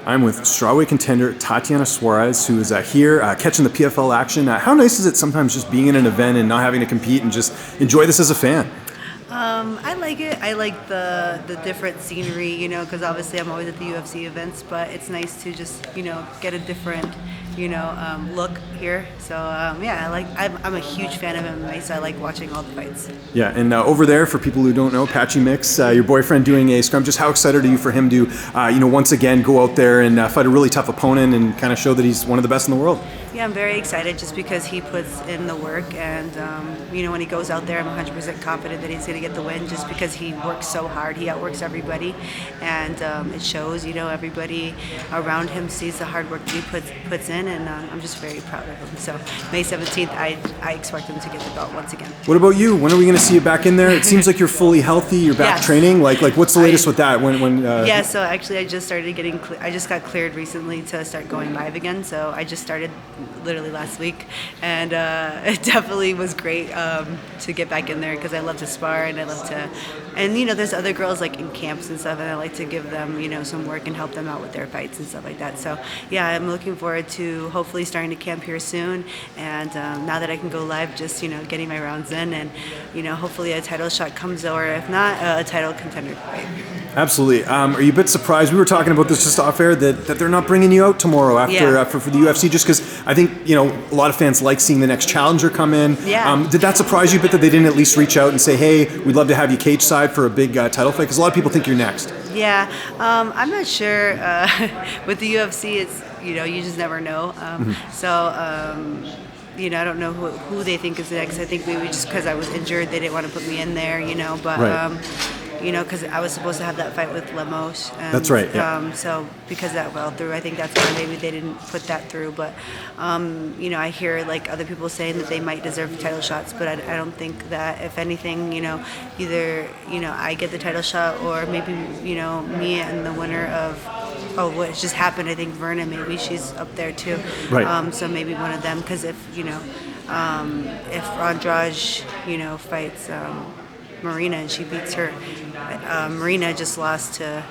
I'm with strawweight contender Tatiana Suarez, who is here catching the PFL action. How nice is it sometimes just being in an event and not having to compete and just enjoy this as a fan? I like it. I like the different scenery, you know, because obviously I'm always at the UFC events, but it's nice to just, you know, get a different, look here. So I'm a huge fan of MMA, so I like watching all the fights. Yeah, and over there, for people who don't know, Patchy Mix, your boyfriend doing a scrum. Just how excited are you for him to, once again go out there and fight a really tough opponent and kind of show that he's one of the best in the world? Yeah, I'm very excited just because he puts in the work, and when he goes out there, I'm 100% confident that he's going to get the win just because he works so hard. He outworks everybody, and it shows. Everybody around him sees the hard work that he puts in, and I'm just very proud of him. So May 17th, I expect him to get the belt once again. What about you? When are we going to see you back in there? It seems like you're fully healthy. You're back training. Like what's the latest with that? Yeah, so actually I just started I just got cleared recently to start going live again. So I just started literally last week, and it definitely was great to get back in there because I love to spar and I love to, and there's other girls like in camps and stuff, and I like to give them some work and help them out with their fights and stuff like that. So yeah, I'm looking forward to hopefully starting to camp here soon, and now that I can go live, just getting my rounds in, and hopefully a title shot comes, or if not, a title contender fight. Absolutely. Are you a bit surprised? We were talking about this just off air that they're not bringing you out tomorrow after for the UFC, just because I think a lot of fans like seeing the next challenger come in. Yeah. Did that surprise you a bit that they didn't at least reach out and say, hey, we'd love to have you cage side for a big title fight? Because a lot of people think you're next. Yeah, I'm not sure. With the UFC, it's you just never know. So. I don't know who they think is next. I think maybe just because I was injured, they didn't want to put me in there, but, right. Because I was supposed to have that fight with Lynch. That's right, yeah. So because that fell through, I think that's why maybe they didn't put that through. But, I hear like other people saying that they might deserve title shots, but I don't think that. If anything, either, I get the title shot, or maybe, me and the winner of what just happened, I think Verna, maybe she's up there too. Right. So maybe one of them, because if Andrade, fights Marina and she beats her, Marina just lost to,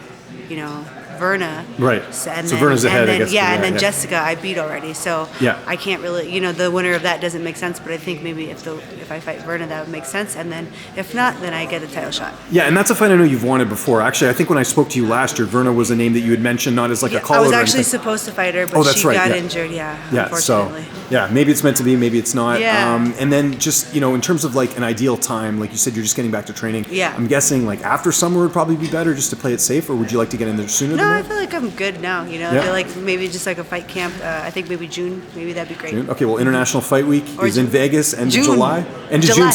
Verna. Right. So Verna's ahead, I guess. Yeah, and then Jessica I beat already. So yeah. I can't really, the winner of that doesn't make sense, but I think maybe if I fight Verna, that would make sense. And then if not, then I get a title shot. Yeah, and that's a fight I know you've wanted before. Actually, I think when I spoke to you last year, Verna was a name that you had mentioned, not as like a call. I was actually supposed to fight her, but she got injured, unfortunately. So, maybe it's meant to be, maybe it's not. Yeah. And then just, in terms of like an ideal time, like you said, you're just getting back to training. Yeah. I'm guessing like after summer would probably be better just to play it safe, or would you like to get in there sooner than that? No, I feel like I'm good now, I feel like maybe just like a fight camp, I think maybe June, maybe that'd be great. June? Okay, well, International Fight Week is in Vegas, end of July. End of June,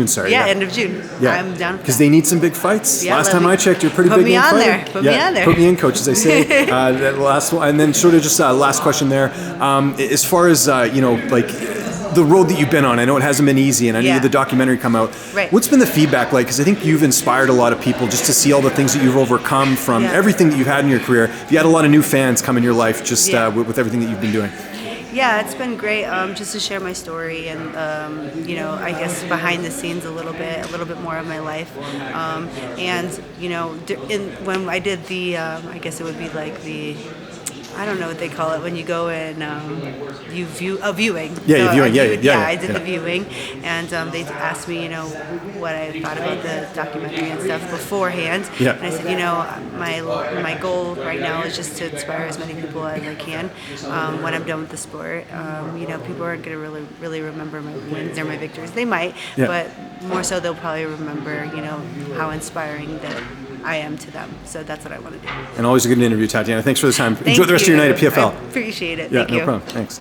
sorry. Yeah, end of June. Yeah. I'm down for because they need some big fights. Yeah, last time I checked, you're a pretty big game fighter. Put me on there. Put me in, coach, as I say. That last one, and then sort of just last question there. As far as, the road that you've been on, I know it hasn't been easy, and I know the documentary come out. Right. What's been the feedback like? Because I think you've inspired a lot of people just to see all the things that you've overcome from everything that you've had in your career. You had a lot of new fans come in your life just with everything that you've been doing. Yeah, it's been great just to share my story and, I guess behind the scenes a little bit more of my life. When I did the, I guess it would be like the, I don't know what they call it when you go and you view a viewing. Yeah, viewing. I did the viewing, and they asked me, what I thought about the documentary and stuff beforehand. Yeah. And I said, my goal right now is just to inspire as many people as I can. When I'm done with the sport, people aren't going to really remember my wins or my victories. They might, but more so they'll probably remember, how inspiring that I am to them. So that's what I want to do. And always a good interview, Tatiana. Thanks for the time. Enjoy the rest of your night at PFL. I appreciate it. Yeah, Thank you. No problem. Thanks.